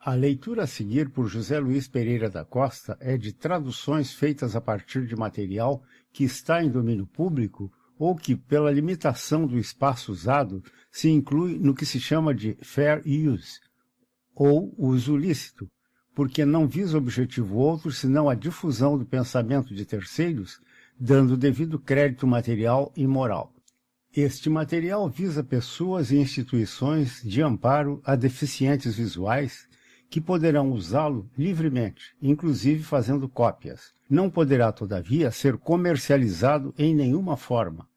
A leitura a seguir por José Luiz Pereira da Costa é de traduções feitas a partir de material que está em domínio público ou que, pela limitação do espaço usado, se inclui no que se chama de fair use, ou uso lícito, porque não visa objetivo outro senão a difusão do pensamento de terceiros, dando devido crédito material e moral. Este material visa pessoas e instituições de amparo a deficientes visuais que poderão usá-lo livremente, inclusive fazendo cópias. Não poderá, todavia, ser comercializado em nenhuma forma.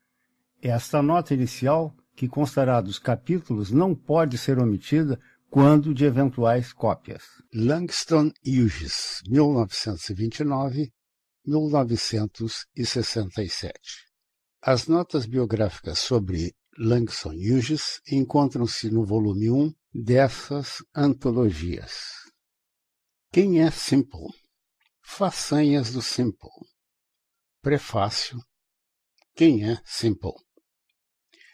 Esta nota inicial, que constará dos capítulos, não pode ser omitida quando de eventuais cópias. Langston Hughes, 1929-1967. As notas biográficas sobre Langston Hughes encontram-se no volume 1 dessas antologias. Quem é Simple? Façanhas do Simple. Prefácio. Quem é Simple?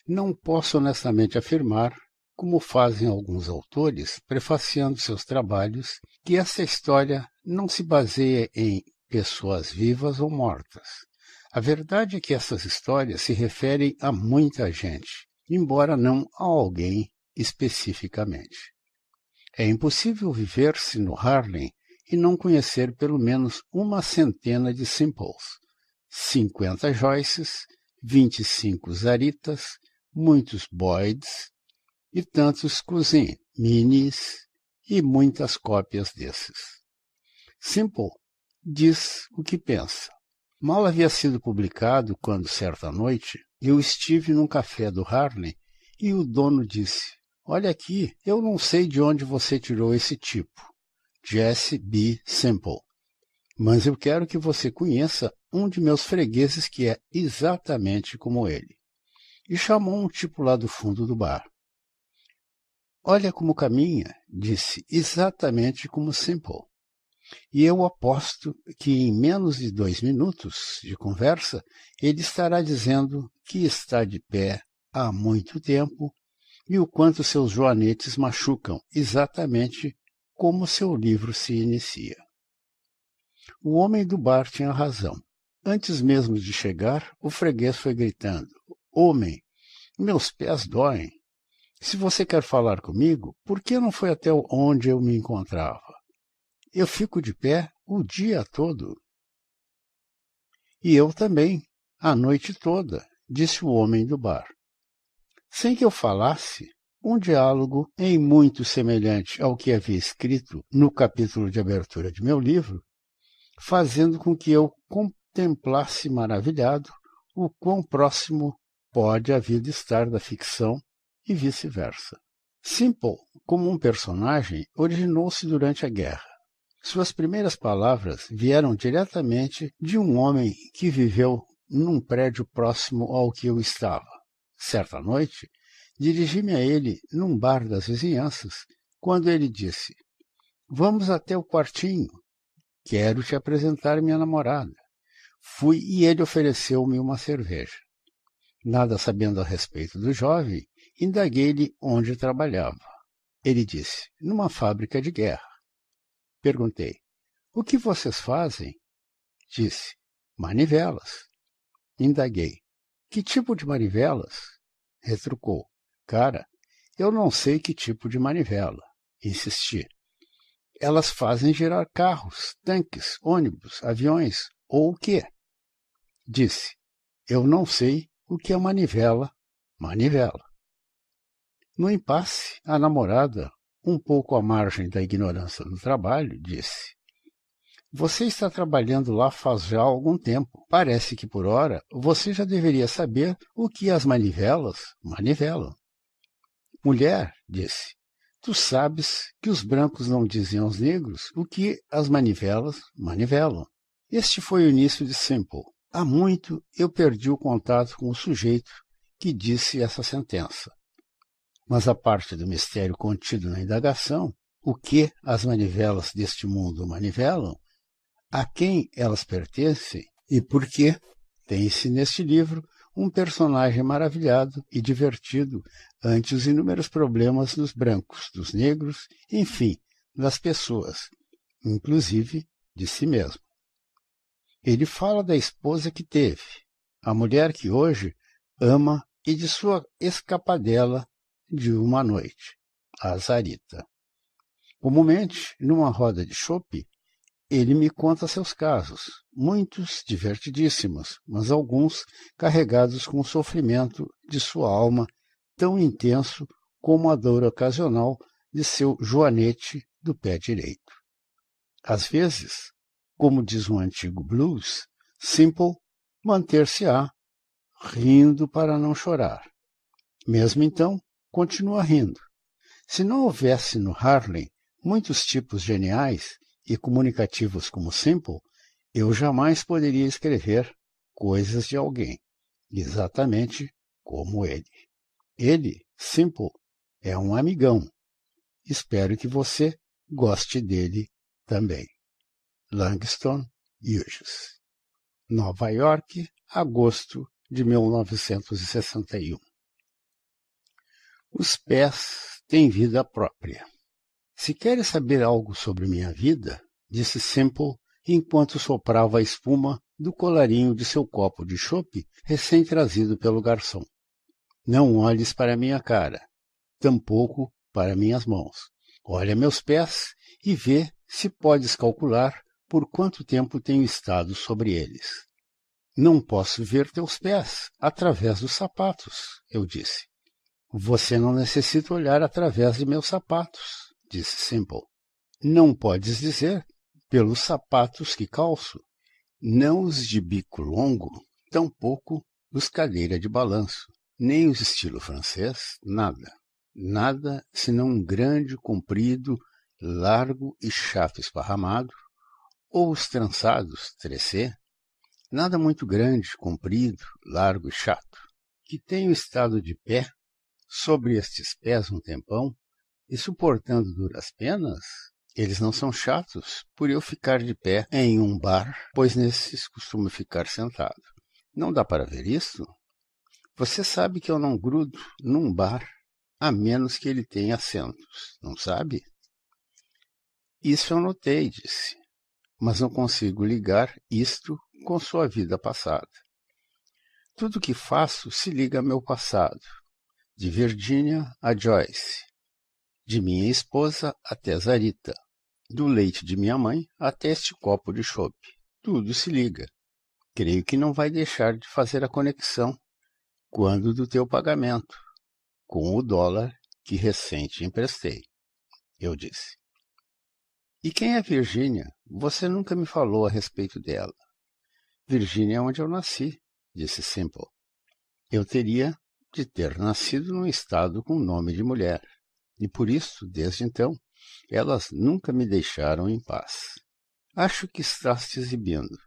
Não posso honestamente afirmar, como fazem alguns autores, prefaciando seus trabalhos, que essa história não se baseia em pessoas vivas ou mortas. A verdade é que essas histórias se referem a muita gente, embora não a alguém especificamente. É impossível viver-se no Harlem e não conhecer pelo menos uma centena de Simples, 50 Joyces, 25 Zaritas, muitos Boyds e tantos Cousin, Minis e muitas cópias desses. Simple diz o que pensa. Mal havia sido publicado quando, certa noite, eu estive num café do Harlem e o dono disse: "Olha aqui, eu não sei de onde você tirou esse tipo, Jesse B. Simple, mas eu quero que você conheça um de meus fregueses que é exatamente como ele." E chamou um tipo lá do fundo do bar. "Olha como caminha", disse, "exatamente como Simple. E eu aposto que em menos de 2 minutos de conversa, ele estará dizendo que está de pé há muito tempo e o quanto seus joanetes machucam, exatamente como seu livro se inicia." O homem do bar tinha razão. Antes mesmo de chegar, o freguês foi gritando: "Homem, meus pés doem. Se você quer falar comigo, por que não foi até onde eu me encontrava? Eu fico de pé o dia todo." "E eu também, a noite toda", disse o homem do bar. Sem que eu falasse, um diálogo em muito semelhante ao que havia escrito no capítulo de abertura de meu livro, fazendo com que eu contemplasse maravilhado o quão próximo pode a vida estar da ficção e vice-versa. Simple, como um personagem, originou-se durante a guerra. Suas primeiras palavras vieram diretamente de um homem que viveu num prédio próximo ao que eu estava. Certa noite, dirigi-me a ele num bar das vizinhanças, quando ele disse: "Vamos até o quartinho. Quero te apresentar minha namorada." Fui e ele ofereceu-me uma cerveja. Nada sabendo a respeito do jovem, indaguei-lhe onde trabalhava. Ele disse: "Numa fábrica de guerra." Perguntei: "O que vocês fazem?" Disse: "Manivelas." Indaguei: "Que tipo de manivelas?" Retrucou: "Cara, eu não sei que tipo de manivela." Insisti: "Elas fazem girar carros, tanques, ônibus, aviões ou o quê?" Disse: "Eu não sei o que é manivela." No impasse, a namorada, um pouco à margem da ignorância do trabalho, disse: "Você está trabalhando lá faz já algum tempo. Parece que, por hora, você já deveria saber o que as manivelas manivelam." "Mulher", disse, "tu sabes que os brancos não dizem aos negros o que as manivelas manivelam." Este foi o início de Simple. Há muito eu perdi o contato com o sujeito que disse essa sentença. Mas a parte do mistério contido na indagação, o que as manivelas deste mundo manivelam, a quem elas pertencem e por quê, tem-se neste livro um personagem maravilhado e divertido ante os inúmeros problemas dos brancos, dos negros, enfim, das pessoas, inclusive de si mesmo. Ele fala da esposa que teve, a mulher que hoje ama e de sua escapadela de uma noite, a Zarita. Comumente, numa roda de chope, ele me conta seus casos, muitos divertidíssimos, mas alguns carregados com o sofrimento de sua alma tão intenso como a dor ocasional de seu joanete do pé direito. Às vezes, como diz um antigo blues, Simple manter-se-á rindo para não chorar. Mesmo então, continua rindo. Se não houvesse no Harlem muitos tipos geniais e comunicativos como Simple, eu jamais poderia escrever coisas de alguém, exatamente como ele. Ele, Simple, é um amigão. Espero que você goste dele também. Langston Hughes. Nova York, agosto de 1961. Os pés têm vida própria. Se queres saber algo sobre minha vida, disse Simple enquanto soprava a espuma do colarinho de seu copo de chope recém-trazido pelo garçom. Não olhes para minha cara, tampouco para minhas mãos. Olha meus pés e vê se podes calcular por quanto tempo tenho estado sobre eles. Não posso ver teus pés através dos sapatos, eu disse. Você não necessita olhar através de meus sapatos, disse Simple. Não podes dizer pelos sapatos que calço, não os de bico longo, tampouco os cadeira de balanço, nem os estilo francês, nada. Nada senão um grande, comprido, largo e chato esparramado, ou os trançados, tressé, nada muito grande, comprido, largo e chato, que tenho estado de pé sobre estes pés um tempão e suportando duras penas. Eles não são chatos por eu ficar de pé em um bar, pois nesses costumo ficar sentado. Não dá para ver isso? Você sabe que eu não grudo num bar, a menos que ele tenha assentos, não sabe? Isso eu notei, disse, mas não consigo ligar isto com sua vida passada. Tudo que faço se liga a meu passado, de Virginia a Joyce, de minha esposa até Zarita, do leite de minha mãe até este copo de chope. Tudo se liga. Creio que não vai deixar de fazer a conexão quando do teu pagamento, com o dólar que recente emprestei, eu disse. E quem é Virginia? Você nunca me falou a respeito dela. Virginia é onde eu nasci, disse Simple. Eu teria de ter nascido num estado com nome de mulher, e por isso, desde então, elas nunca me deixaram em paz. Acho que estás te exibindo.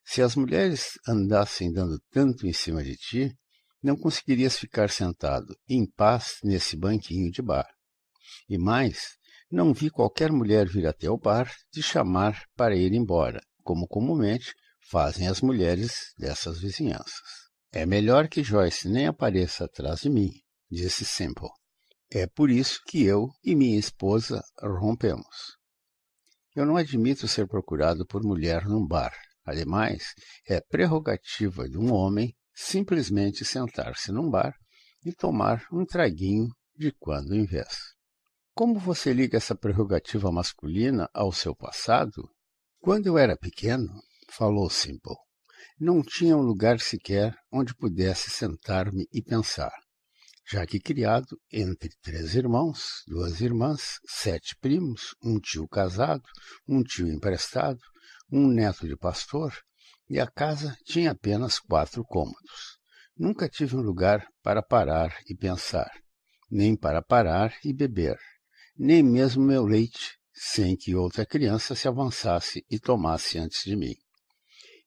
Se as mulheres andassem dando tanto em cima de ti, não conseguirias ficar sentado em paz nesse banquinho de bar. E mais, não vi qualquer mulher vir até o bar te chamar para ir embora, como comumente fazem as mulheres dessas vizinhanças. É melhor que Joyce nem apareça atrás de mim, disse Simple. É por isso que eu e minha esposa rompemos. Eu não admito ser procurado por mulher num bar. Ademais, é prerrogativa de um homem simplesmente sentar-se num bar e tomar um traguinho de quando em vez. Como você liga essa prerrogativa masculina ao seu passado? Quando eu era pequeno, falou Simple, não tinha um lugar sequer onde pudesse sentar-me e pensar, já que criado entre 3 irmãos, 2 irmãs, 7 primos, um tio casado, um tio emprestado, um neto de pastor, e a casa tinha apenas 4 cômodos. Nunca tive um lugar para parar e pensar, nem para parar e beber, nem mesmo meu leite, sem que outra criança se avançasse e tomasse antes de mim.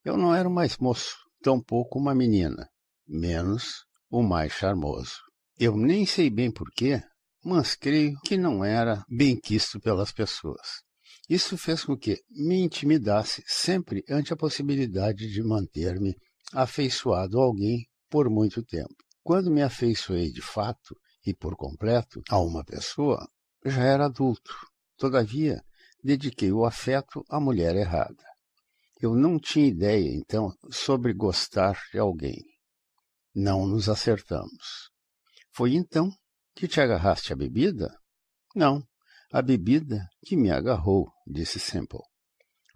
Eu não era o mais moço, tampouco uma menina, menos o mais charmoso. Eu nem sei bem porquê, mas creio que não era bem quisto pelas pessoas. Isso fez com que me intimidasse sempre ante a possibilidade de manter-me afeiçoado a alguém por muito tempo. Quando me afeiçoei de fato e por completo a uma pessoa, já era adulto, Todavia, dediquei o afeto à mulher errada. Eu não tinha ideia, então, sobre gostar de alguém. Não nos acertamos. Foi então que te agarraste à bebida? Não, a bebida que me agarrou, disse Semple.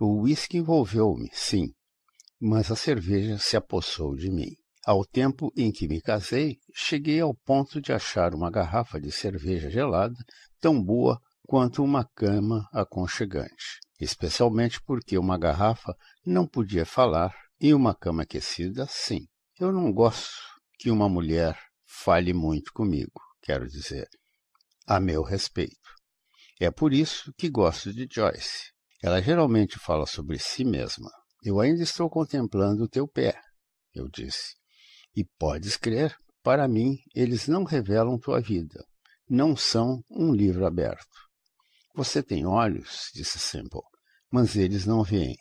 O uísque envolveu-me, sim, mas a cerveja se apossou de mim. Ao tempo em que me casei, cheguei ao ponto de achar uma garrafa de cerveja gelada tão boa quanto uma cama aconchegante, especialmente porque uma garrafa não podia falar e uma cama aquecida, sim. Eu não gosto que uma mulher fale muito comigo, quero dizer, a meu respeito. É por isso que gosto de Joyce. Ela geralmente fala sobre si mesma. Eu ainda estou contemplando o teu pé, eu disse. E podes crer, para mim, eles não revelam tua vida. Não são um livro aberto. Você tem olhos, disse Semple, mas eles não veem,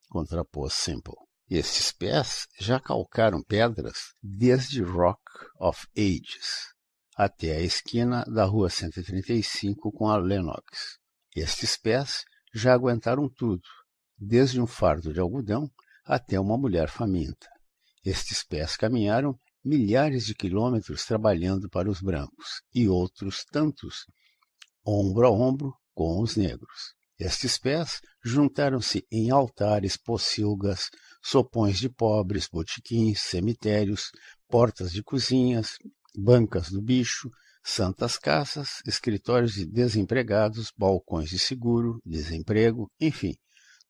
contrapôs Semple. Estes pés já calcaram pedras desde Rock of Ages até a esquina da rua 135 com a Lenox. Estes pés já aguentaram tudo, desde um fardo de algodão até uma mulher faminta. Estes pés caminharam milhares de quilômetros trabalhando para os brancos e outros tantos, ombro a ombro com os negros. Estes pés juntaram-se em altares, pocilgas, sopões de pobres, botequins, cemitérios, portas de cozinhas, bancas do bicho, santas casas, escritórios de desempregados, balcões de seguro, desemprego, enfim,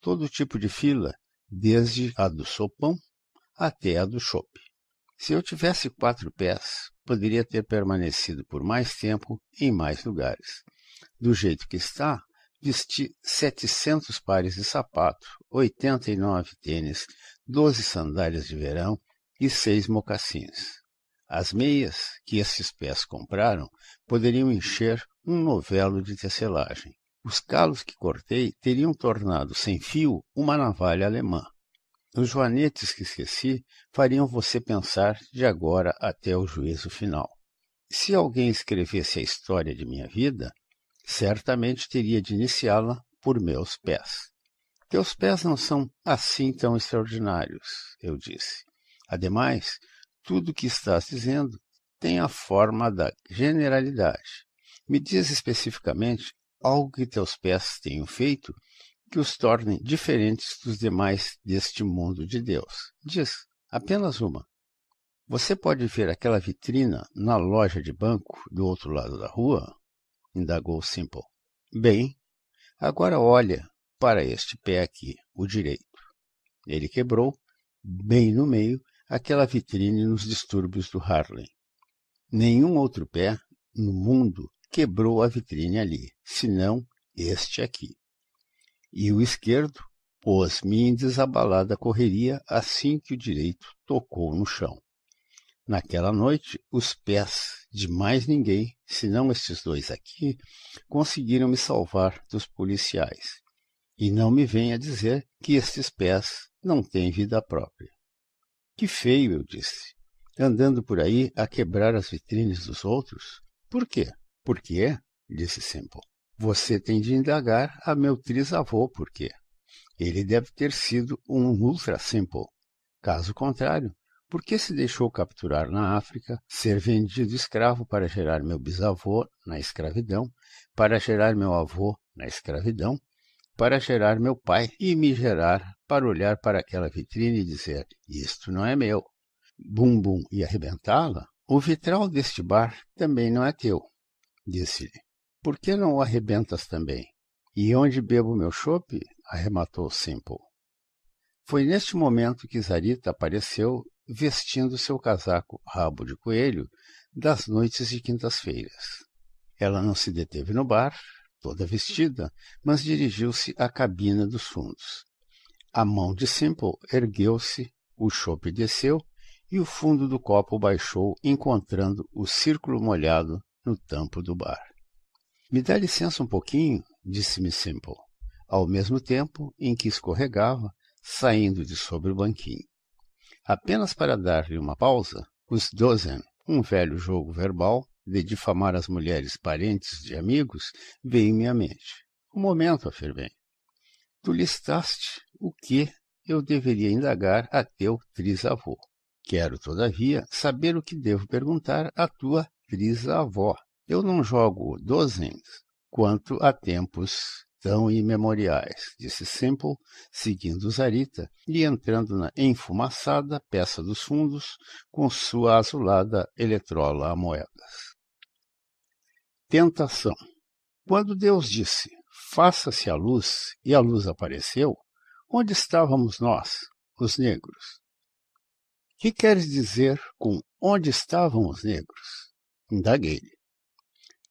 todo tipo de fila, desde a do sopão até a do chope. Se eu tivesse 4 pés, poderia ter permanecido por mais tempo em mais lugares. Do jeito que está, vesti 700 pares de sapato, 89 tênis, 12 sandálias de verão e 6 mocassins. As meias que esses pés compraram poderiam encher um novelo de tecelagem. Os calos que cortei teriam tornado sem fio uma navalha alemã. Os joanetes que esqueci fariam você pensar de agora até o juízo final. Se alguém escrevesse a história de minha vida, certamente teria de iniciá-la por meus pés. Teus pés não são assim tão extraordinários, eu disse. Ademais, tudo o que estás dizendo tem a forma da generalidade. Me diz especificamente algo que teus pés tenham feito que os tornem diferentes dos demais deste mundo de Deus. Diz, apenas uma. Você pode ver aquela vitrina na loja de banco do outro lado da rua? Indagou Semple. Bem, agora olha para este pé aqui, o direito. Ele quebrou, bem no meio, aquela vitrine nos distúrbios do Harlem. Nenhum outro pé no mundo quebrou a vitrine ali, senão este aqui. E o esquerdo pôs-me em desabalada correria assim que o direito tocou no chão. Naquela noite, os pés de mais ninguém, senão estes dois aqui, conseguiram me salvar dos policiais. E não me venha dizer que estes pés não têm vida própria. Que feio, eu disse, andando por aí a quebrar as vitrines dos outros. Por quê? Por quê? Disse Semple. Você tem de indagar a meu trisavô por quê. Ele deve ter sido um ultra simple. Caso contrário, por que se deixou capturar na África, ser vendido escravo para gerar meu bisavô na escravidão, para gerar meu avô na escravidão, para gerar meu pai e me gerar para olhar para aquela vitrine e dizer, isto não é meu. Bum bum e arrebentá-la? O vitral deste bar também não é teu, disse-lhe. Por que não o arrebentas também? E onde bebo meu chope? Arrematou Semple. Foi neste momento que Zarita apareceu vestindo seu casaco rabo de coelho das noites de quintas-feiras. Ela não se deteve no bar, toda vestida, mas dirigiu-se à cabina dos fundos. A mão de Semple ergueu-se, o chope desceu e o fundo do copo baixou, encontrando o círculo molhado no tampo do bar. Me dá licença um pouquinho, disse-me Semple, ao mesmo tempo em que escorregava, saindo de sobre o banquinho. Apenas para dar-lhe uma pausa, os Dozen, um velho jogo verbal de difamar as mulheres parentes de amigos, veio em minha mente. Um momento, afirmei. Tu listaste o que eu deveria indagar a teu trisavô. Quero, todavia, saber o que devo perguntar à tua trisavó. Eu não jogo dozens quanto a tempos tão imemoriais, disse Simple, seguindo Zarita e entrando na enfumaçada peça dos fundos com sua azulada eletrola a moedas. Tentação. Quando Deus disse, faça-se a luz, e a luz apareceu, onde estávamos nós, os negros? Que queres dizer com onde estavam os negros? Indaguei-lhe.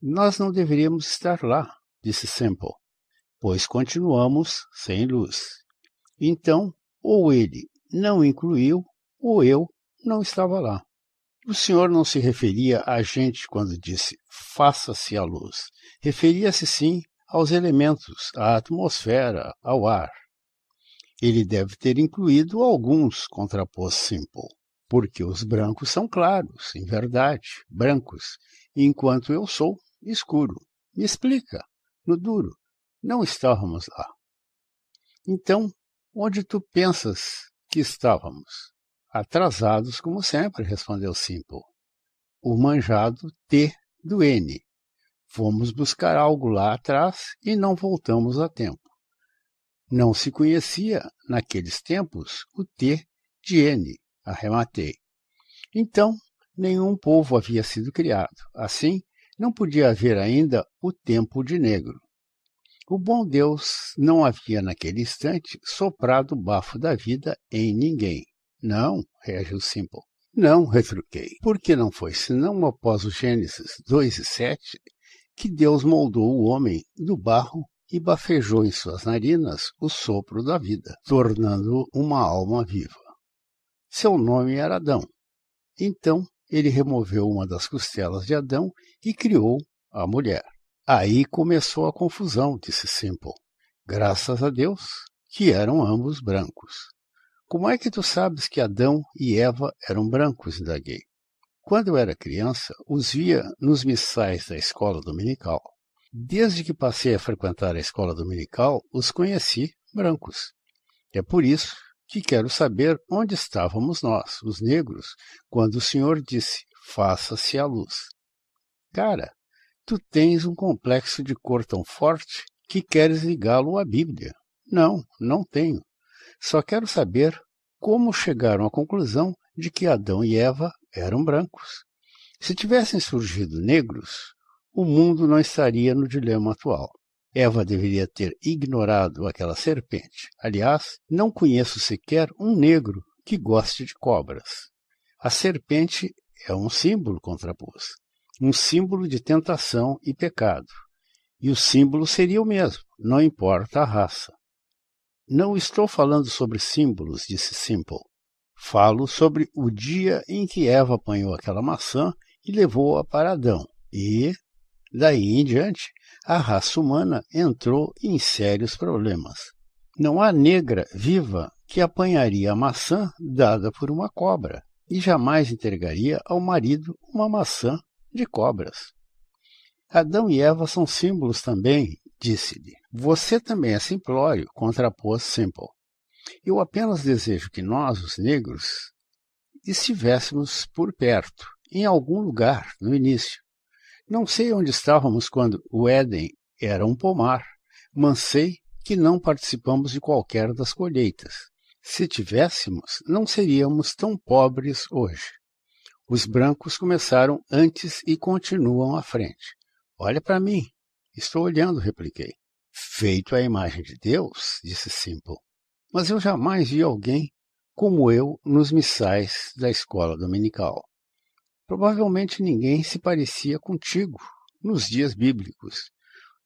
Nós não deveríamos estar lá, disse Simple, pois continuamos sem luz. Então, ou ele não incluiu, ou eu não estava lá. O senhor não se referia a gente quando disse faça-se a luz. Referia-se sim aos elementos, à atmosfera, ao ar. Ele deve ter incluído alguns, contrapôs Simple, porque os brancos são claros, em verdade, brancos, enquanto eu sou escuro. Me explica, no duro, não estávamos lá. Então, onde tu pensas que estávamos? Atrasados, como sempre, respondeu Simple. O manjado T do N. Fomos buscar algo lá atrás e não voltamos a tempo. Não se conhecia, naqueles tempos, o T de N, arrematei. Então, nenhum povo havia sido criado. Assim, não podia haver ainda o tempo de negro. O bom Deus não havia, naquele instante, soprado o bafo da vida em ninguém. Não, reagiu Simple. Não, retruquei, porque não foi senão após o Gênesis 2:7 que Deus moldou o homem do barro e bafejou em suas narinas o sopro da vida, tornando-o uma alma viva. Seu nome era Adão. Então ele removeu uma das costelas de Adão e criou a mulher. Aí começou a confusão, disse Simple. Graças a Deus que eram ambos brancos. Como é que tu sabes que Adão e Eva eram brancos? Indaguei. Quando eu era criança, os via nos missais da escola dominical. Desde que passei a frequentar a escola dominical, os conheci brancos. É por isso que quero saber onde estávamos nós, os negros, quando o Senhor disse, faça-se a luz. Cara, tu tens um complexo de cor tão forte que queres ligá-lo à Bíblia. Não, não tenho. Só quero saber como chegaram à conclusão de que Adão e Eva eram brancos. Se tivessem surgido negros, o mundo não estaria no dilema atual. Eva deveria ter ignorado aquela serpente. Aliás, não conheço sequer um negro que goste de cobras. A serpente é um símbolo, contrapôs. Um símbolo de tentação e pecado. E o símbolo seria o mesmo, não importa a raça. Não estou falando sobre símbolos, disse Simple. Falo sobre o dia em que Eva apanhou aquela maçã e levou-a para Adão. E, daí em diante, a raça humana entrou em sérios problemas. Não há negra viva que apanharia a maçã dada por uma cobra e jamais entregaria ao marido uma maçã de cobras. Adão e Eva são símbolos também, disse-lhe. Você também é simplório, contrapôs Simple. Eu apenas desejo que nós, os negros, estivéssemos por perto, em algum lugar, no início. Não sei onde estávamos quando o Éden era um pomar, mas sei que não participamos de qualquer das colheitas. Se tivéssemos, não seríamos tão pobres hoje. Os brancos começaram antes e continuam à frente. Olha para mim. Estou olhando, repliquei. Feito à imagem de Deus, disse Simple. Mas eu jamais vi alguém como eu nos missais da escola dominical. Provavelmente ninguém se parecia contigo nos dias bíblicos.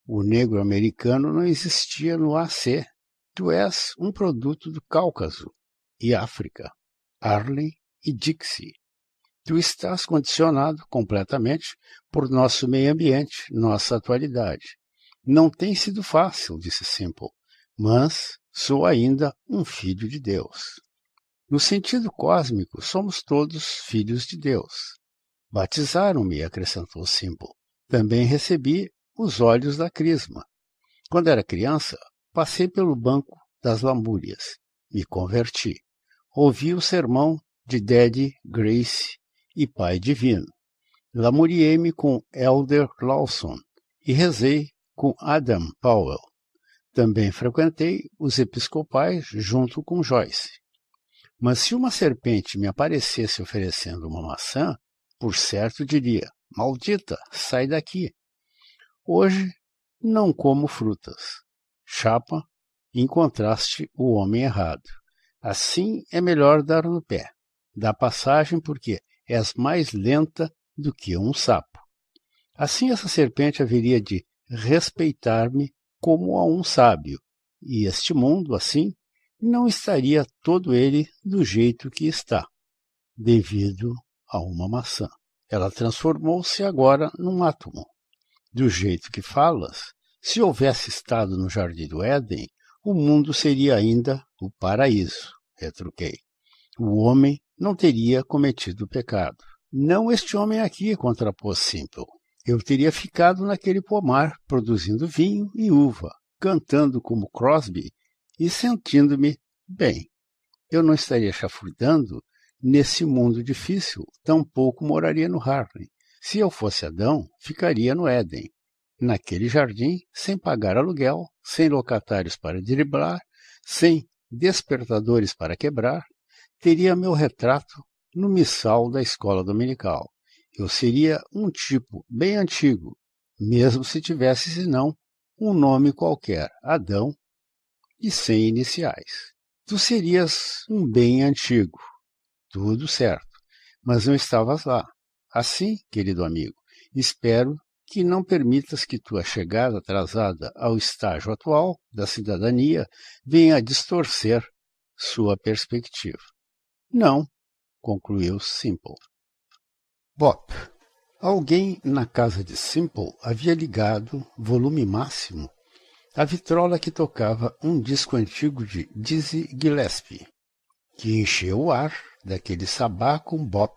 O negro americano não existia no AC. Tu és um produto do Cáucaso e África, Harlem e Dixie. Tu estás condicionado completamente por nosso meio ambiente, nossa atualidade. Não tem sido fácil, disse Simple, mas sou ainda um filho de Deus. No sentido cósmico, somos todos filhos de Deus. Batizaram-me, acrescentou Simple. Também recebi os olhos da crisma. Quando era criança, passei pelo banco das lamúrias. Me converti. Ouvi o sermão de Daddy Grace e Pai Divino. Lamuriei-me com Elder Lawson e rezei com Adam Powell. Também frequentei os episcopais junto com Joyce. Mas se uma serpente me aparecesse oferecendo uma maçã, por certo diria, maldita, sai daqui. Hoje não como frutas. Chapa, encontraste o homem errado. Assim é melhor dar no pé. Dá passagem porque és mais lenta do que um sapo. Assim essa serpente haveria de respeitar-me como a um sábio, e este mundo, assim, não estaria todo ele do jeito que está, devido a uma maçã. Ela transformou-se agora num átomo. Do jeito que falas, se houvesse estado no Jardim do Éden, o mundo seria ainda o paraíso, retruquei. O homem não teria cometido pecado. Não este homem aqui, contrapôs Simple. Eu teria ficado naquele pomar, produzindo vinho e uva, cantando como Crosby e sentindo-me bem. Eu não estaria chafurdando nesse mundo difícil, tampouco moraria no Harlem. Se eu fosse Adão, ficaria no Éden, naquele jardim, sem pagar aluguel, sem locatários para driblar, sem despertadores para quebrar, teria meu retrato no missal da escola dominical. Eu seria um tipo bem antigo, mesmo se tivesse, senão, um nome qualquer, Adão, e sem iniciais. Tu serias um bem antigo, tudo certo, mas não estavas lá. Assim, querido amigo, espero que não permitas que tua chegada atrasada ao estágio atual da cidadania venha a distorcer sua perspectiva. Não, concluiu Simple. Bop. Alguém na casa de Simple havia ligado, volume máximo, a vitrola que tocava um disco antigo de Dizzy Gillespie, que encheu o ar daquele sabá com bop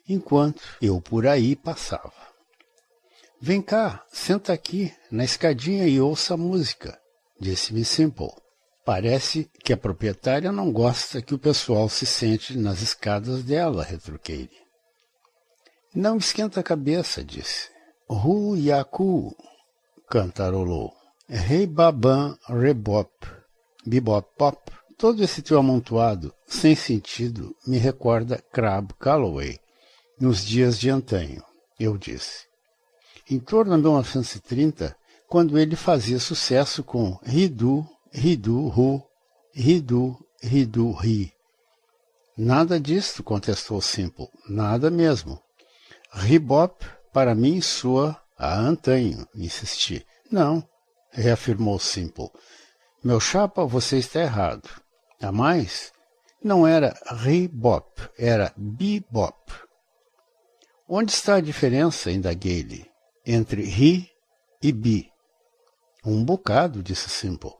enquanto eu por aí passava. Vem cá, senta aqui na escadinha e ouça a música, disse-me Simple. Parece que a proprietária não gosta que o pessoal se sente nas escadas dela, retruquei-lhe. Não esquenta a cabeça, disse. Ru Yaku, cantarolou. Rei Baban Rebop, Bebop Pop. Todo esse teu amontoado, sem sentido, me recorda Crab Calloway, nos dias de antanho, eu disse. Em torno de 1930, quando ele fazia sucesso com Ridu, Ridu, Ru, Ridu, Ridu, Ri. Nada disto, contestou Simple, nada mesmo. Rebop, para mim, soa a antanho, insisti. Não, reafirmou Simple. Meu chapa, você está errado. A mais, não era rebop, era bebop. Onde está a diferença, indaguei-lhe, entre ri e bi? Um bocado, disse Simple.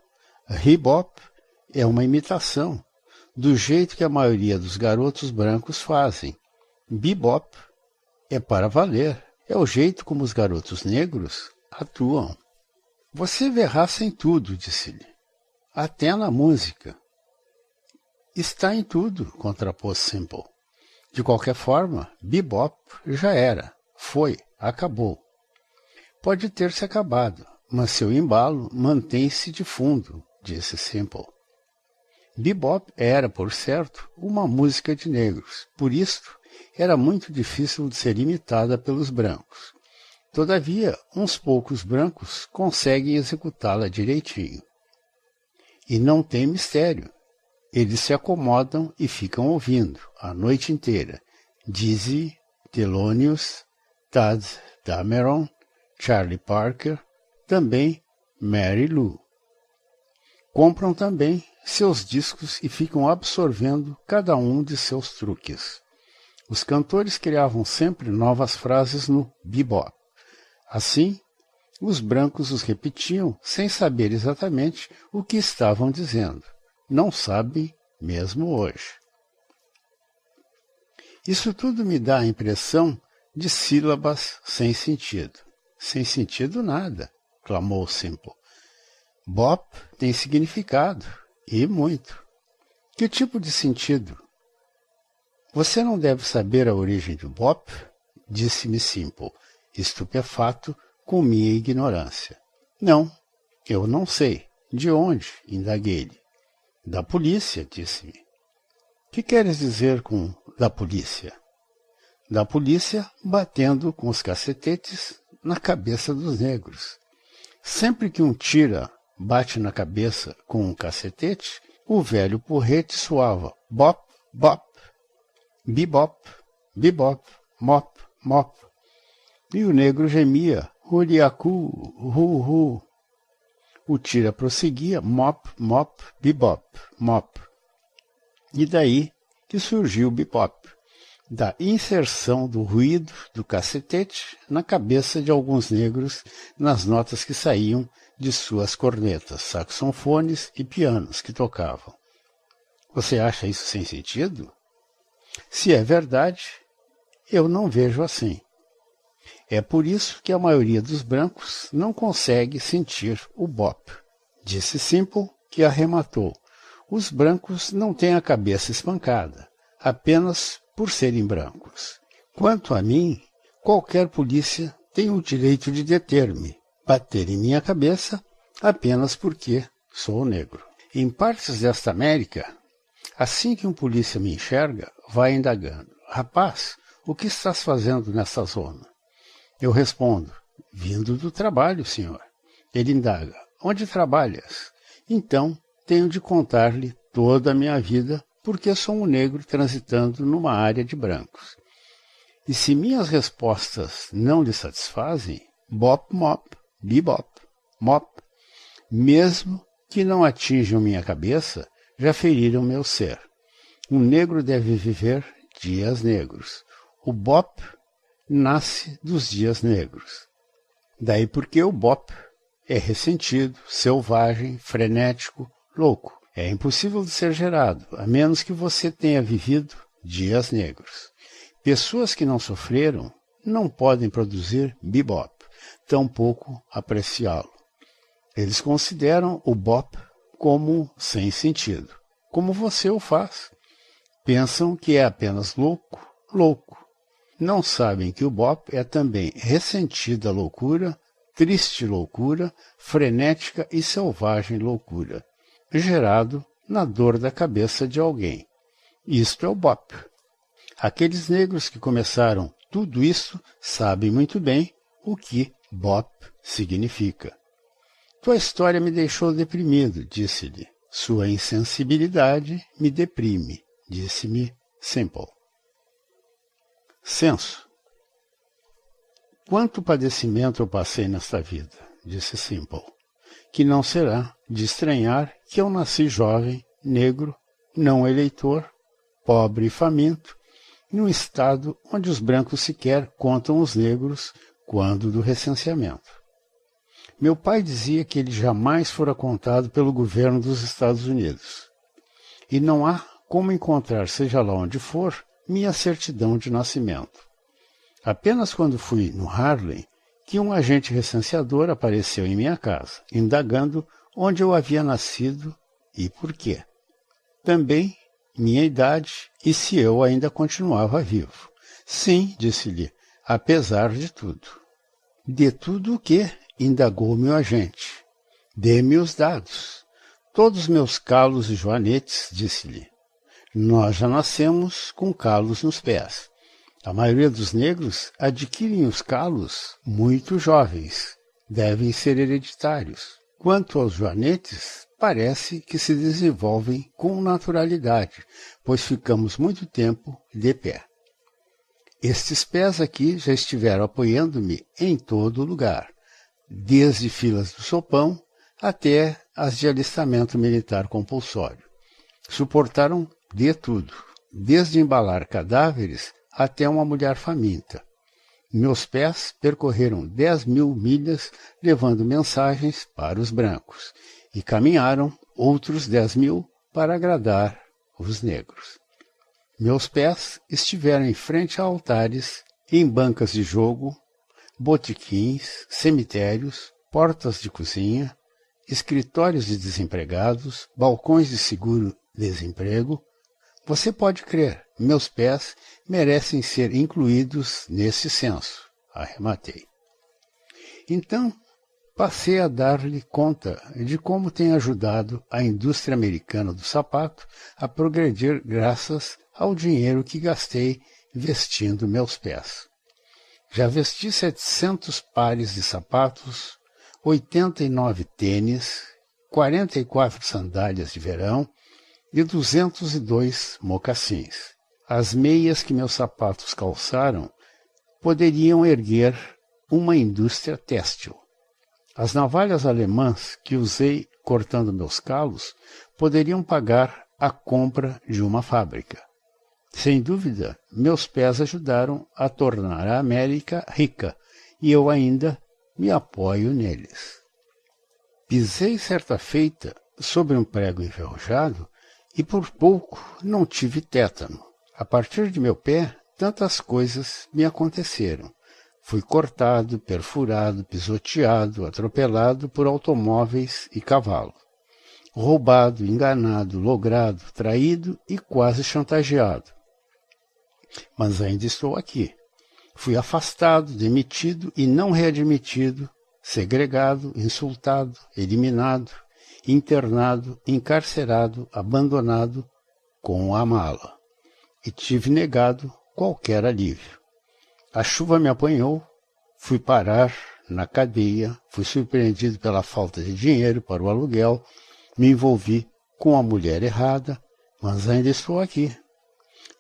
Rebop é uma imitação, do jeito que a maioria dos garotos brancos fazem. Bebop é para valer, é o jeito como os garotos negros atuam. Você vê raça em tudo, disse-lhe. Até na música. Está em tudo, contrapôs Simple. De qualquer forma, bebop já era, foi, acabou. Pode ter se acabado, mas seu embalo mantém-se de fundo, disse Simple. Bebop era, por certo, uma música de negros, por isto era muito difícil de ser imitada pelos brancos. Todavia, uns poucos brancos conseguem executá-la direitinho. E não tem mistério. Eles se acomodam e ficam ouvindo, a noite inteira, Dizzy, Thelonious, Tad Dameron, Charlie Parker, também Mary Lou. Compram também seus discos e ficam absorvendo cada um de seus truques. Os cantores criavam sempre novas frases no bebop. Assim, os brancos os repetiam sem saber exatamente o que estavam dizendo. Não sabem mesmo hoje. Isso tudo me dá a impressão de sílabas sem sentido. Sem sentido nada, clamou Simple. Bop tem significado, e muito. Que tipo de sentido? Você não deve saber a origem do Bop? Disse-me Simple, estupefato com minha ignorância. Não, eu não sei. De onde? Indaguei-lhe. Da polícia, disse-me. Que queres dizer com da polícia? Da polícia batendo com os cacetetes na cabeça dos negros. Sempre que um tira bate na cabeça com um cacetete, o velho porrete soava bop, bop, bebop, bebop, mop, mop. E o negro gemia, huriacu, hu. O tira prosseguia, mop, mop, bebop, mop. E daí que surgiu o bebop, da inserção do ruído do cacetete na cabeça de alguns negros nas notas que saíam de suas cornetas, saxofones e pianos que tocavam. Você acha isso sem sentido? Se é verdade, eu não vejo assim. É por isso que a maioria dos brancos não consegue sentir o bop. Disse Simple, que arrematou. Os brancos não têm a cabeça espancada, apenas por serem brancos. Quanto a mim, qualquer polícia tem o direito de deter-me, bater em minha cabeça, apenas porque sou negro. Em partes desta América, assim que um polícia me enxerga, vai indagando. Rapaz, o que estás fazendo nessa zona? Eu respondo, vindo do trabalho, senhor. Ele indaga, onde trabalhas? Então, tenho de contar-lhe toda a minha vida, porque sou um negro transitando numa área de brancos. E se minhas respostas não lhe satisfazem, bop, mop, bebop, mop, mesmo que não atinjam minha cabeça, já feriram meu ser. Um negro deve viver dias negros. O bop nasce dos dias negros. Daí porque o bop é ressentido, selvagem, frenético, louco. É impossível de ser gerado, a menos que você tenha vivido dias negros. Pessoas que não sofreram não podem produzir bebop, tampouco apreciá-lo. Eles consideram o bop como sem sentido, como você o faz. Pensam que é apenas louco, louco. Não sabem que o bop é também ressentida loucura, triste loucura, frenética e selvagem loucura, gerado na dor da cabeça de alguém. Isto é o bop. Aqueles negros que começaram tudo isso sabem muito bem o que bop significa. Tua história me deixou deprimido, disse-lhe. Sua insensibilidade me deprime, disse-me Simple. Senso. Quanto padecimento eu passei nesta vida, disse Simple, que não será de estranhar que eu nasci jovem, negro, não eleitor, pobre e faminto, em um estado onde os brancos sequer contam os negros quando do recenseamento. Meu pai dizia que ele jamais fora contado pelo governo dos Estados Unidos. E não há como encontrar, seja lá onde for, minha certidão de nascimento. Apenas quando fui no Harlem, que um agente recenseador apareceu em minha casa, indagando onde eu havia nascido e por quê. Também minha idade e se eu ainda continuava vivo. Sim, disse-lhe, apesar de tudo. De tudo o quê? Indagou-me o agente. Dê-me os dados. Todos meus calos e joanetes, disse-lhe. Nós já nascemos com calos nos pés. A maioria dos negros adquirem os calos muito jovens. Devem ser hereditários. Quanto aos joanetes, parece que se desenvolvem com naturalidade, pois ficamos muito tempo de pé. Estes pés aqui já estiveram apoiando-me em todo lugar, desde filas do sopão até as de alistamento militar compulsório. Suportaram de tudo, desde embalar cadáveres até uma mulher faminta. Meus pés percorreram 10.000 milhas levando mensagens para os brancos e caminharam outros 10.000 para agradar os negros. Meus pés estiveram em frente a altares, em bancas de jogo, botequins, cemitérios, portas de cozinha, escritórios de desempregados, balcões de seguro-desemprego. Você pode crer, meus pés merecem ser incluídos nesse censo, arrematei. Então, passei a dar-lhe conta de como tem ajudado a indústria americana do sapato a progredir graças ao dinheiro que gastei vestindo meus pés. Já vesti 700 pares de sapatos, 89 tênis, 44 sandálias de verão e 202 mocassins. As meias que meus sapatos calçaram poderiam erguer uma indústria têxtil. As navalhas alemãs que usei cortando meus calos poderiam pagar a compra de uma fábrica. Sem dúvida, meus pés ajudaram a tornar a América rica e eu ainda me apoio neles. Pisei certa feita sobre um prego enferrujado e por pouco não tive tétano. A partir de meu pé, tantas coisas me aconteceram. Fui cortado, perfurado, pisoteado, atropelado por automóveis e cavalo. Roubado, enganado, logrado, traído e quase chantageado. Mas ainda estou aqui. Fui afastado, demitido e não readmitido, segregado, insultado, eliminado, internado, encarcerado, abandonado com a mala. E tive negado qualquer alívio. A chuva me apanhou, fui parar na cadeia, fui surpreendido pela falta de dinheiro para o aluguel, me envolvi com a mulher errada, mas ainda estou aqui.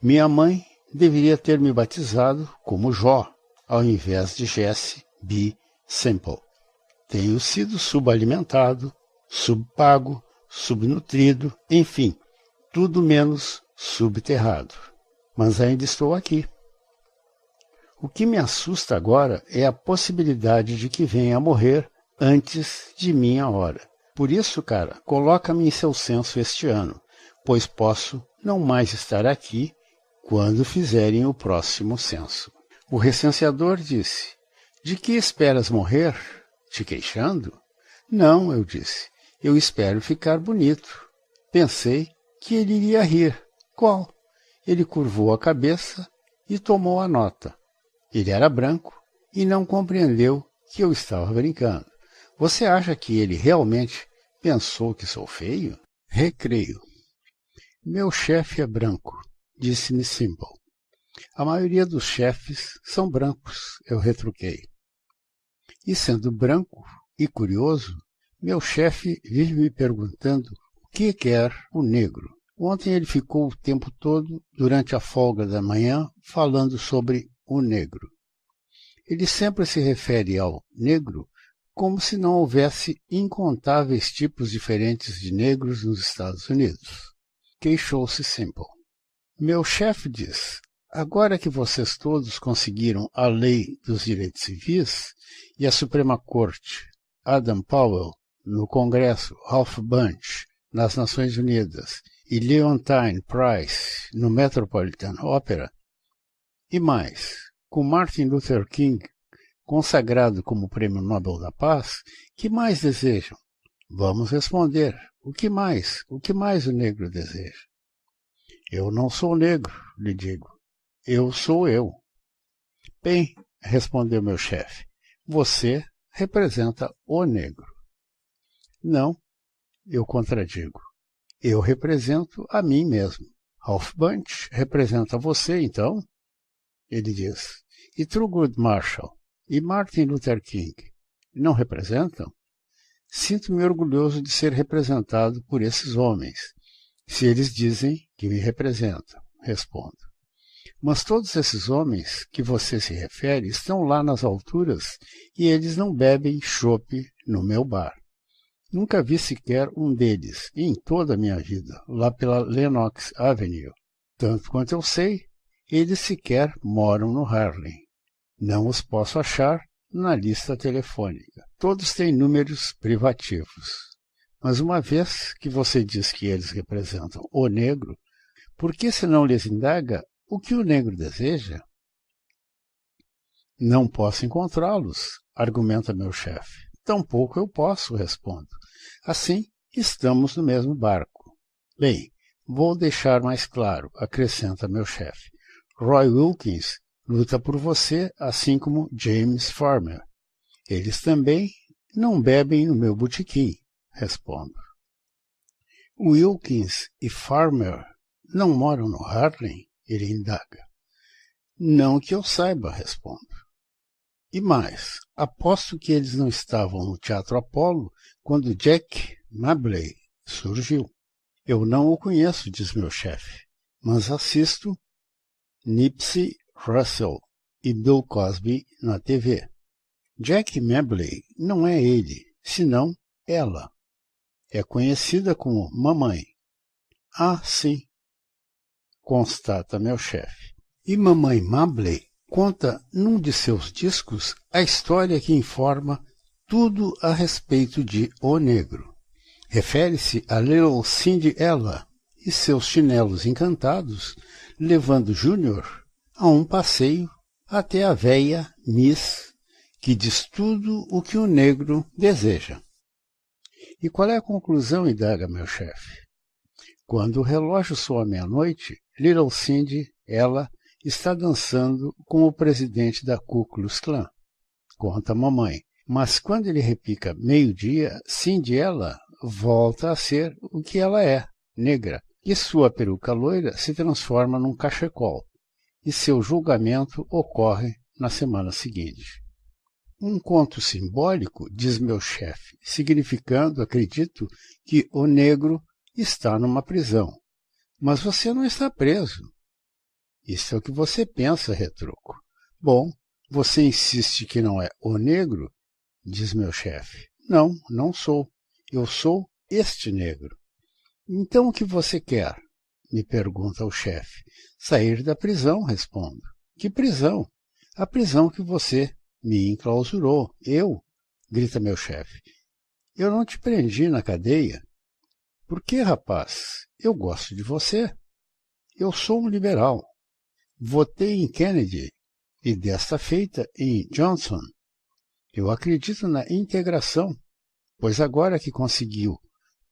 Minha mãe deveria ter me batizado como Jó, ao invés de Jesse B. Simple. Tenho sido subalimentado, subpago, subnutrido, enfim, tudo menos subterrado. Mas ainda estou aqui. O que me assusta agora é a possibilidade de que venha a morrer antes de minha hora. Por isso, cara, coloca-me em seu censo este ano, pois posso não mais estar aqui quando fizerem o próximo censo. O recenseador disse: de que esperas morrer? Te queixando? Não, eu disse, eu espero ficar bonito. Pensei que ele iria rir. Qual? Ele curvou a cabeça e tomou a nota. Ele era branco e não compreendeu que eu estava brincando. Você acha que ele realmente pensou que sou feio? Recreio. Meu chefe é branco, disse-me Simple. A maioria dos chefes são brancos, eu retruquei. E sendo branco e curioso, meu chefe vive me perguntando o que quer o negro. Ontem ele ficou o tempo todo, durante a folga da manhã, falando sobre o negro. Ele sempre se refere ao negro como se não houvesse incontáveis tipos diferentes de negros nos Estados Unidos. Queixou-se Simple. Meu chefe diz, agora que vocês todos conseguiram a lei dos direitos civis e a Suprema Corte, Adam Powell, no Congresso, Ralph Bunche, nas Nações Unidas, e Leontine Price, no Metropolitan Opera, e mais, com Martin Luther King consagrado como Prêmio Nobel da Paz, que mais desejam? Vamos responder. O que mais? O que mais o negro deseja? Eu não sou negro, lhe digo. Eu sou eu. Bem, respondeu meu chefe, você representa o negro. Não, eu contradigo. Eu represento a mim mesmo. Ralph Bunche representa você, então? Ele diz. E Thurgood Marshall e Martin Luther King não representam? Sinto-me orgulhoso de ser representado por esses homens, se eles dizem que me representam, respondo. Mas todos esses homens que você se refere estão lá nas alturas e eles não bebem chope no meu bar. Nunca vi sequer um deles, em toda a minha vida, lá pela Lenox Avenue. Tanto quanto eu sei, eles sequer moram no Harlem. Não os posso achar na lista telefônica. Todos têm números privativos. Mas uma vez que você diz que eles representam o negro, por que se não lhes indaga o que o negro deseja? Não posso encontrá-los, argumenta meu chefe. Tampouco eu posso, respondo. Assim, estamos no mesmo barco. Bem, vou deixar mais claro, acrescenta meu chefe. Roy Wilkins luta por você, assim como James Farmer. Eles também não bebem no meu botequim, respondo. Wilkins e Farmer não moram no Harlem? Ele indaga. Não que eu saiba, respondo. E mais, aposto que eles não estavam no Teatro Apollo quando Jack Mabley surgiu. Eu não o conheço, diz meu chefe, mas assisto Nipsey Hussle e Bill Cosby na TV. Jack Mabley não é ele, senão ela. É conhecida como Mamãe. Ah, sim, constata meu chefe. E Mamãe Mabley conta num de seus discos a história que informa tudo a respeito de O Negro. Refere-se a Little Cindy Ella e seus chinelos encantados, levando Júnior a um passeio até a véia Miss, que diz tudo o que o negro deseja. E qual é a conclusão, indaga meu chefe? Quando o relógio soa meia-noite, Little Cindy Ella está dançando com o presidente da Ku Klux Klan, conta a mamãe. Mas quando ele repica meio-dia, Cindy Ella volta a ser o que ela é, negra, e sua peruca loira se transforma num cachecol, e seu julgamento ocorre na semana seguinte. Um conto simbólico, diz meu chefe, significando, acredito, que o negro está numa prisão. Mas você não está preso. Isso é o que você pensa, retruco. Bom, você insiste que não é o negro? Diz meu chefe. Não, não sou. Eu sou este negro. Então o que você quer? Me pergunta o chefe. Sair da prisão, respondo. Que prisão? A prisão que você me enclausurou. Eu? Grita meu chefe. Eu não te prendi na cadeia. Por que, rapaz? Eu gosto de você. Eu sou um liberal. Votei em Kennedy e desta feita em Johnson. Eu acredito na integração, pois agora que conseguiu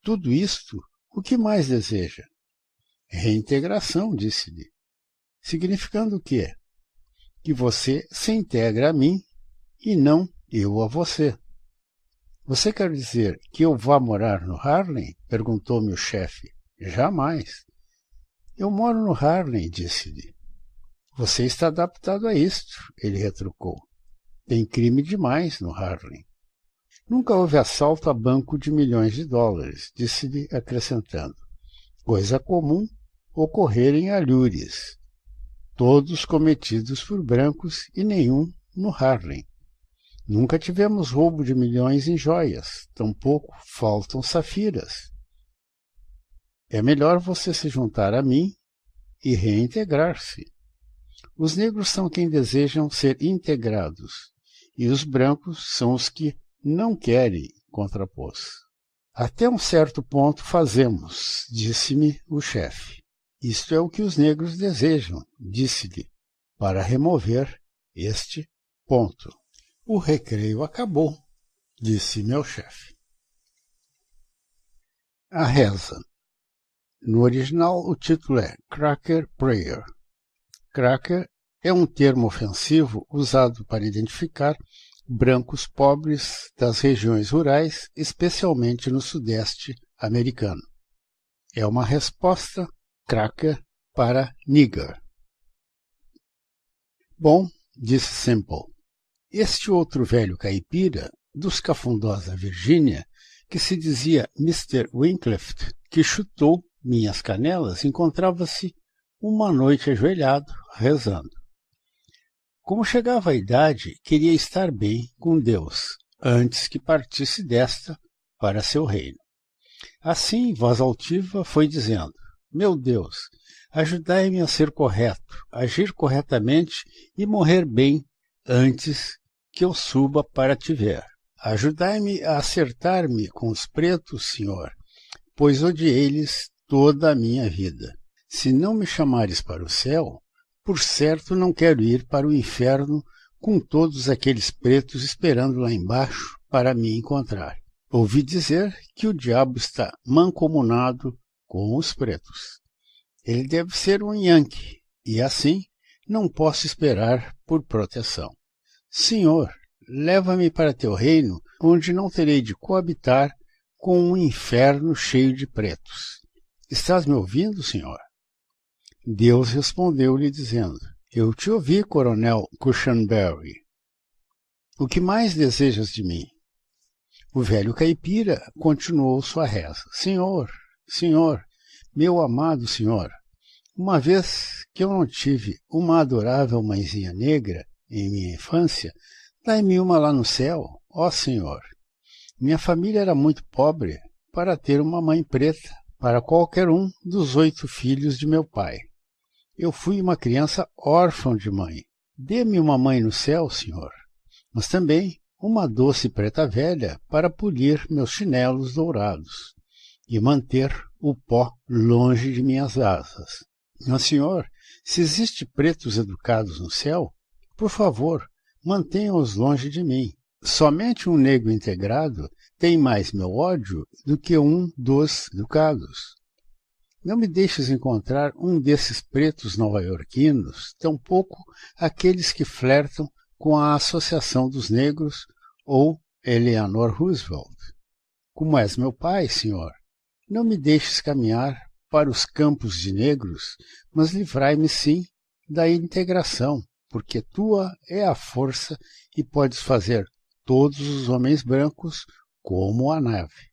tudo isto, o que mais deseja? Reintegração, disse-lhe. Significando o quê? Que você se integra a mim e não eu a você. Você quer dizer que eu vá morar no Harlem? Perguntou-me o chefe. Jamais. Eu moro no Harlem, disse-lhe. Você está adaptado a isto, ele retrucou. Tem crime demais no Harlem. Nunca houve assalto a banco de milhões de dólares, disse-lhe acrescentando. Coisa comum ocorrer em alhures, todos cometidos por brancos e nenhum no Harlem. Nunca tivemos roubo de milhões em joias, tampouco faltam safiras. É melhor você se juntar a mim e reintegrar-se. Os negros são quem desejam ser integrados, e os brancos são os que não querem, contrapôs. Até um certo ponto fazemos, disse-me o chefe. Isto é o que os negros desejam, disse-lhe, para remover este ponto. O recreio acabou, disse meu chefe. A reza. No original, o título é Cracker Prayer. Cracker é um termo ofensivo usado para identificar brancos pobres das regiões rurais, especialmente no sudeste americano. É uma resposta cracker para nigger. Bom, disse Simple, este outro velho caipira dos cafundós da Virgínia, que se dizia Mr. Wincliffe, que chutou minhas canelas, encontrava-se uma noite ajoelhado, rezando. Como chegava a idade, queria estar bem com Deus, antes que partisse desta para seu reino. Assim, em voz altiva, foi dizendo, meu Deus, ajudai-me a ser correto, agir corretamente e morrer bem antes que eu suba para te ver. Ajudai-me a acertar-me com os pretos, Senhor, pois odiei-lhes toda a minha vida. Se não me chamares para o céu, por certo não quero ir para o inferno com todos aqueles pretos esperando lá embaixo para me encontrar. Ouvi dizer que o diabo está mancomunado com os pretos. Ele deve ser um Yankee, e assim não posso esperar por proteção. Senhor, leva-me para teu reino, onde não terei de coabitar com um inferno cheio de pretos. Estás me ouvindo, senhor? Deus respondeu-lhe dizendo: Eu te ouvi, coronel Cushenberry. O que mais desejas de mim? O velho caipira continuou sua reza. Senhor, senhor, meu amado senhor, uma vez que eu não tive uma adorável mãezinha negra em minha infância, dai-me uma lá no céu, ó senhor. Minha família era muito pobre para ter uma mãe preta para qualquer um dos 8 filhos de meu pai. Eu fui uma criança órfã de mãe. Dê-me uma mãe no céu, senhor, mas também uma doce preta velha para polir meus chinelos dourados e manter o pó longe de minhas asas. Mas, senhor, se existe pretos educados no céu, por favor, mantenha-os longe de mim. Somente um negro integrado tem mais meu ódio do que um dos educados. Não me deixes encontrar um desses pretos nova-iorquinos, tampouco aqueles que flertam com a Associação dos Negros ou Eleanor Roosevelt. Como és meu pai, senhor, não me deixes caminhar para os campos de negros, mas livrai-me sim da integração, porque tua é a força e podes fazer todos os homens brancos como a nave.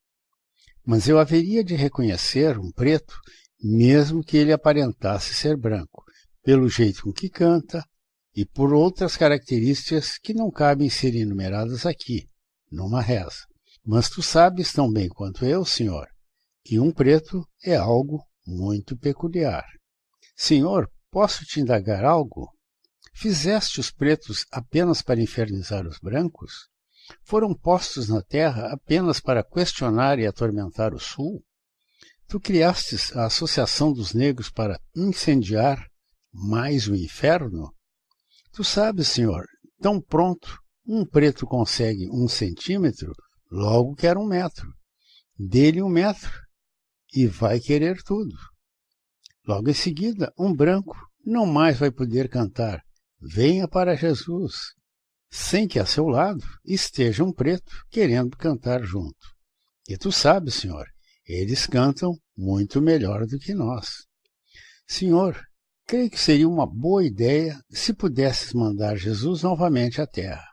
Mas eu haveria de reconhecer um preto, mesmo que ele aparentasse ser branco, pelo jeito com que canta e por outras características que não cabem ser enumeradas aqui, numa reza. Mas tu sabes tão bem quanto eu, senhor, que um preto é algo muito peculiar. Senhor, posso te indagar algo? Fizeste os pretos apenas para infernizar os brancos? Foram postos na terra apenas para questionar e atormentar o sul? Tu criastes a Associação dos Negros para incendiar mais o inferno? Tu sabes, senhor, tão pronto um preto consegue 1 centímetro, logo quer 1 metro. Dê-lhe 1 metro e vai querer tudo. Logo em seguida, um branco não mais vai poder cantar Venha para Jesus, sem que a seu lado esteja um preto querendo cantar junto. E tu sabes, senhor, eles cantam muito melhor do que nós. Senhor, creio que seria uma boa ideia se pudesses mandar Jesus novamente à terra.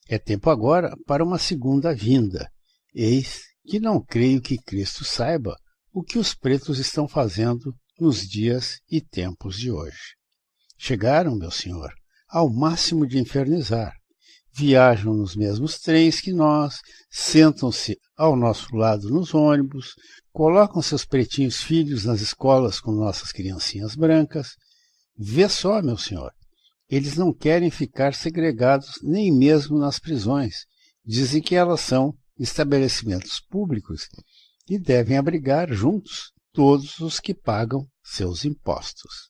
É tempo agora para uma segunda vinda. Eis que não creio que Cristo saiba o que os pretos estão fazendo nos dias e tempos de hoje. Chegaram, meu senhor, ao máximo de infernizar. Viajam nos mesmos trens que nós, sentam-se ao nosso lado nos ônibus, colocam seus pretinhos filhos nas escolas com nossas criancinhas brancas. Vê só, meu senhor, eles não querem ficar segregados nem mesmo nas prisões. Dizem que elas são estabelecimentos públicos e devem abrigar juntos todos os que pagam seus impostos.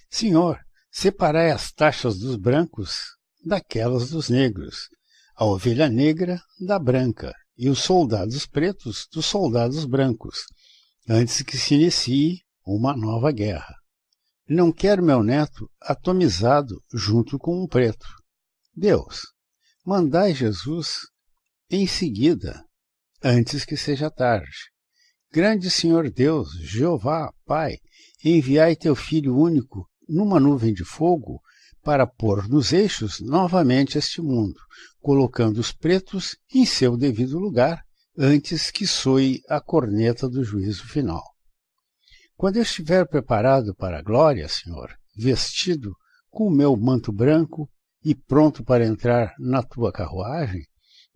Senhor, separai as taxas dos brancos daquelas dos negros, a ovelha negra da branca e os soldados pretos dos soldados brancos, antes que se inicie uma nova guerra. Não quero meu neto atomizado junto com um preto. Deus, mandai Jesus em seguida, antes que seja tarde. Grande Senhor Deus, Jeová, Pai, enviai teu Filho único numa nuvem de fogo para pôr nos eixos novamente este mundo, colocando os pretos em seu devido lugar, antes que soe a corneta do juízo final. Quando eu estiver preparado para a glória, Senhor, vestido com o meu manto branco e pronto para entrar na tua carruagem,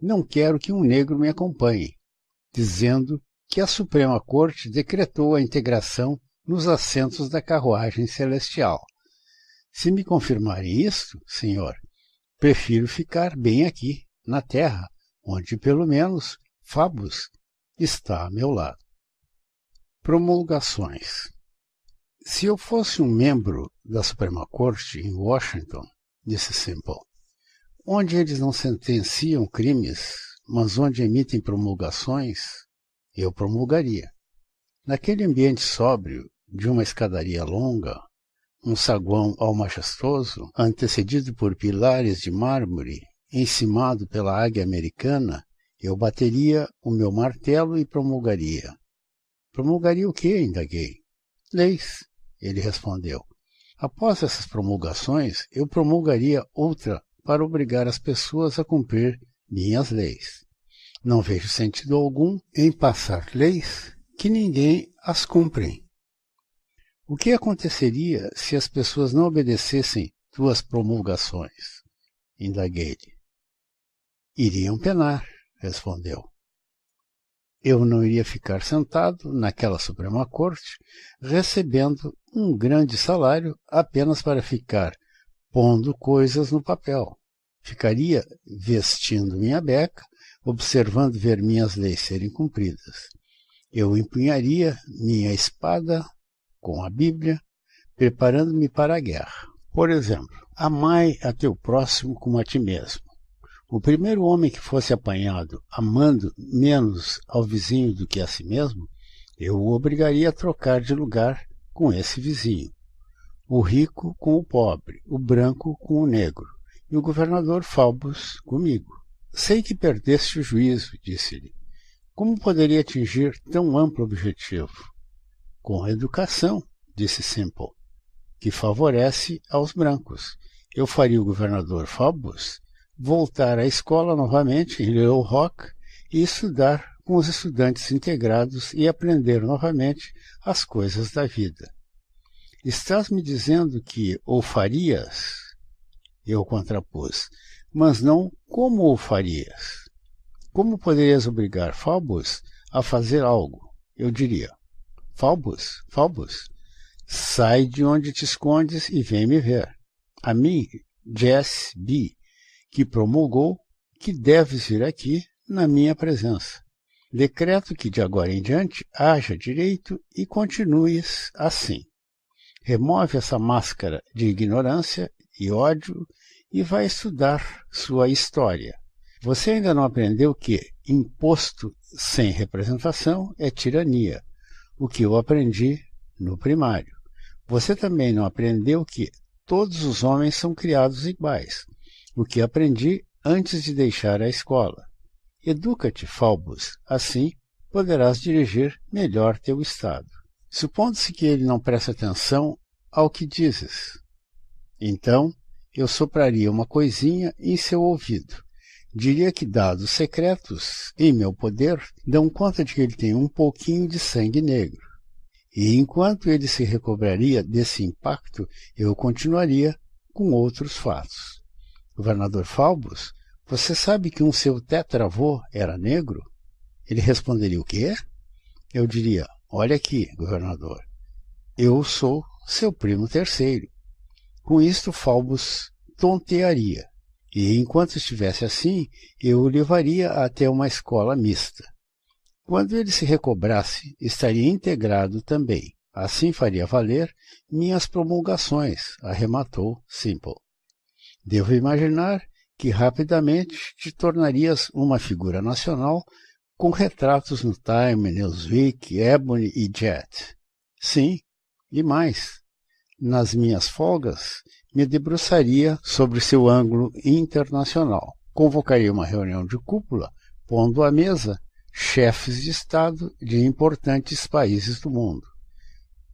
não quero que um negro me acompanhe, dizendo que a Suprema Corte decretou a integração nos assentos da carruagem celestial. Se me confirmarem isto, senhor, prefiro ficar bem aqui, na terra, onde pelo menos Fabus está a meu lado. Promulgações. Se eu fosse um membro da Suprema Corte em Washington, disse Simple, onde eles não sentenciam crimes, mas onde emitem promulgações, eu promulgaria. Naquele ambiente sóbrio, de uma escadaria longa, um saguão almajestoso, antecedido por pilares de mármore, encimado pela águia americana, eu bateria o meu martelo e promulgaria. Promulgaria o quê? Indaguei. Leis, ele respondeu. Após essas promulgações, eu promulgaria outra para obrigar as pessoas a cumprir minhas leis. Não vejo sentido algum em passar leis que ninguém as cumpre. O que aconteceria se as pessoas não obedecessem tuas promulgações? Indaguei-lhe. Iriam penar, respondeu. Eu não iria ficar sentado naquela Suprema Corte recebendo um grande salário apenas para ficar pondo coisas no papel. Ficaria vestindo minha beca, observando ver minhas leis serem cumpridas. Eu empunharia minha espada com a Bíblia, preparando-me para a guerra. Por exemplo, amai a teu próximo como a ti mesmo. O primeiro homem que fosse apanhado amando menos ao vizinho do que a si mesmo, eu o obrigaria a trocar de lugar com esse vizinho. O rico com o pobre, o branco com o negro, e o governador Faubus comigo. Sei que perdeste o juízo, disse-lhe. Como poderia atingir tão amplo objetivo? Com a educação, disse Simple, que favorece aos brancos. Eu faria o governador Faubus voltar à escola novamente em Little Rock e estudar com os estudantes integrados e aprender novamente as coisas da vida. Estás me dizendo que o farias? Eu contrapus, mas não como o farias. Como poderias obrigar Faubus a fazer algo? Eu diria, Faubus, sai de onde te escondes e vem me ver. A mim, Jess B., que promulgou que deves vir aqui na minha presença. Decreto que de agora em diante haja direito e continues assim. Remove essa máscara de ignorância e ódio e vai estudar sua história. Você ainda não aprendeu que imposto sem representação é tirania, o que eu aprendi no primário. Você também não aprendeu que todos os homens são criados iguais, o que aprendi antes de deixar a escola. Educa-te, Faubus, assim poderás dirigir melhor teu estado. Supondo-se que ele não preste atenção ao que dizes. Então, eu sopraria uma coisinha em seu ouvido. Diria que dados secretos, em meu poder, dão conta de que ele tem um pouquinho de sangue negro. E enquanto ele se recobraria desse impacto, eu continuaria com outros fatos. Governador Faubus, você sabe que seu tetravô era negro? Ele responderia o quê? Eu diria, olha aqui, governador, eu sou seu primo terceiro. Com isto, Faubus tontearia, e enquanto estivesse assim, eu o levaria até uma escola mista. Quando ele se recobrasse, estaria integrado também. Assim faria valer minhas promulgações, arrematou Simple. Devo imaginar que rapidamente te tornarias uma figura nacional com retratos no Time, Newsweek, Ebony e Jet. Sim, e mais. Nas minhas folgas, me debruçaria sobre seu ângulo internacional. Convocaria uma reunião de cúpula, pondo à mesa chefes de Estado de importantes países do mundo.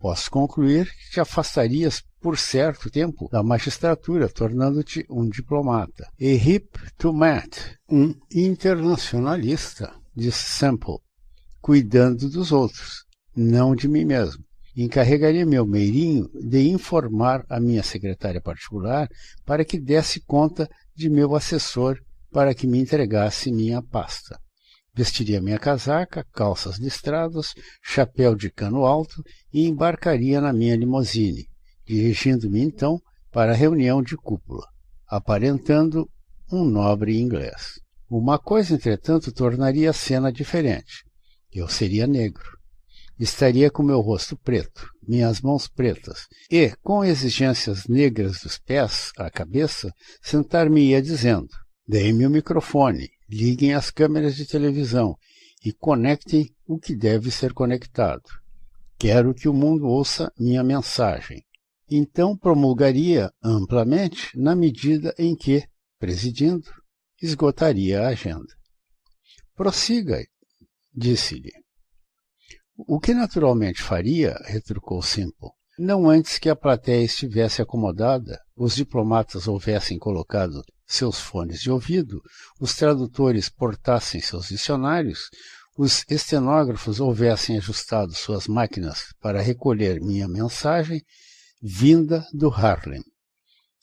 Posso concluir que te afastarias por certo tempo da magistratura, tornando-te um diplomata. A hip to Matt, um internacionalista, disse Semple, cuidando dos outros, não de mim mesmo. Encarregaria meu meirinho de informar a minha secretária particular para que desse conta de meu assessor para que me entregasse minha pasta. Vestiria minha casaca, calças listradas, chapéu de cano alto e embarcaria na minha limusine, dirigindo-me então para a reunião de cúpula, aparentando um nobre inglês. Uma coisa, entretanto, tornaria a cena diferente. Eu seria negro. Estaria com meu rosto preto, minhas mãos pretas, e, com exigências negras dos pés à cabeça, sentar-me-ia dizendo, Deem-me o microfone, liguem as câmeras de televisão e conectem o que deve ser conectado. Quero que o mundo ouça minha mensagem. Então promulgaria amplamente na medida em que, presidindo, esgotaria a agenda. Prossiga, disse-lhe. O que naturalmente faria, retrucou Simple, não antes que a plateia estivesse acomodada, os diplomatas houvessem colocado seus fones de ouvido, os tradutores portassem seus dicionários, os estenógrafos houvessem ajustado suas máquinas para recolher minha mensagem vinda do Harlem.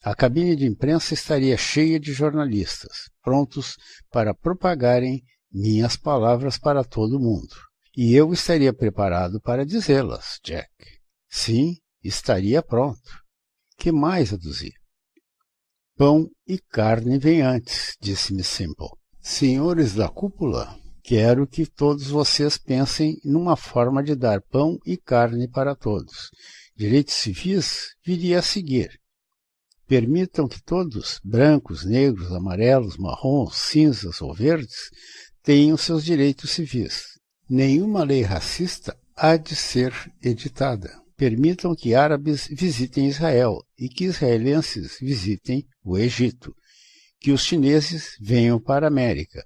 A cabine de imprensa estaria cheia de jornalistas, prontos para propagarem minhas palavras para todo mundo. E eu estaria preparado para dizê-las, Jack. Sim, estaria pronto. Que mais aduzir? Pão e carne vêm antes, disse-me Simple. Senhores da cúpula, quero que todos vocês pensem numa forma de dar pão e carne para todos. Direitos civis viria a seguir. Permitam que todos, brancos, negros, amarelos, marrons, cinzas ou verdes, tenham seus direitos civis. Nenhuma lei racista há de ser editada. Permitam que árabes visitem Israel e que israelenses visitem o Egito, que os chineses venham para a América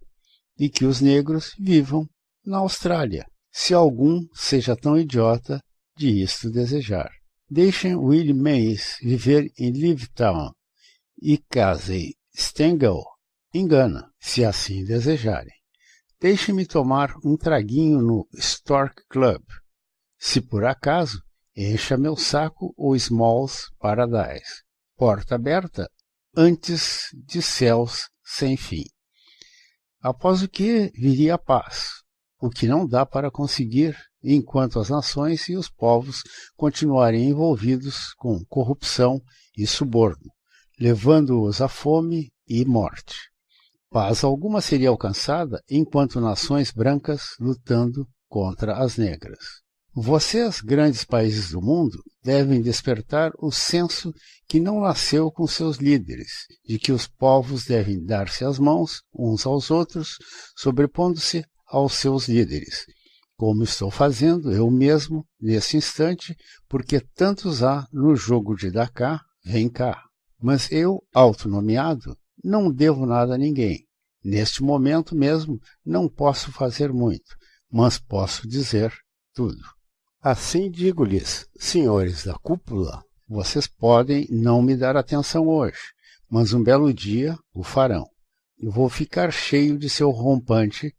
e que os negros vivam na Austrália, se algum seja tão idiota de isto desejar. Deixem Willie Mays viver em Livetown e Casey Stengel em Gana, se assim desejarem. Deixem-me tomar um traguinho no Stork Club. Se por acaso, encha meu saco o Smalls Paradise. Porta aberta antes de céus sem fim. Após o que viria a paz, o que não dá para conseguir enquanto as nações e os povos continuarem envolvidos com corrupção e suborno, levando-os à fome e morte. Paz alguma seria alcançada enquanto nações brancas lutando contra as negras. Vocês, grandes países do mundo, devem despertar o senso que não nasceu com seus líderes, de que os povos devem dar-se as mãos uns aos outros, sobrepondo-se aos seus líderes, como estou fazendo eu mesmo nesse instante, porque tantos há no jogo de Dakar, vem cá. Mas eu, autonomeado, não devo nada a ninguém. Neste momento mesmo não posso fazer muito, mas posso dizer tudo. Assim digo-lhes, senhores da cúpula, vocês podem não me dar atenção hoje, mas um belo dia o farão. Eu vou ficar cheio de seu rompante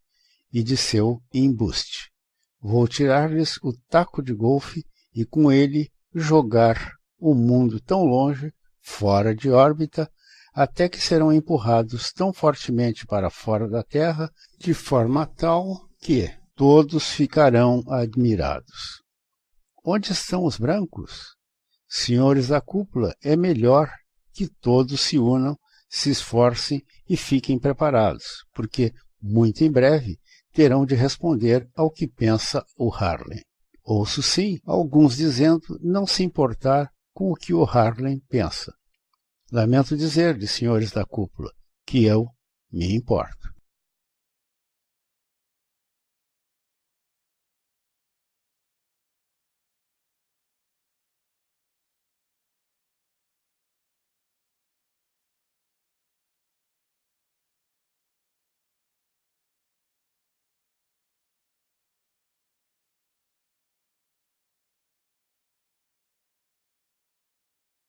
e de seu embuste. Vou tirar-lhes o taco de golfe e com ele jogar o mundo tão longe, fora de órbita, até que serão empurrados tão fortemente para fora da Terra, de forma tal que todos ficarão admirados. Onde estão os brancos? Senhores da cúpula, é melhor que todos se unam, se esforcem e fiquem preparados, porque, muito em breve, terão de responder ao que pensa o Harlem. Ouço sim alguns dizendo não se importar com o que o Harlem pensa. Lamento dizer-lhes, senhores da cúpula, que eu me importo.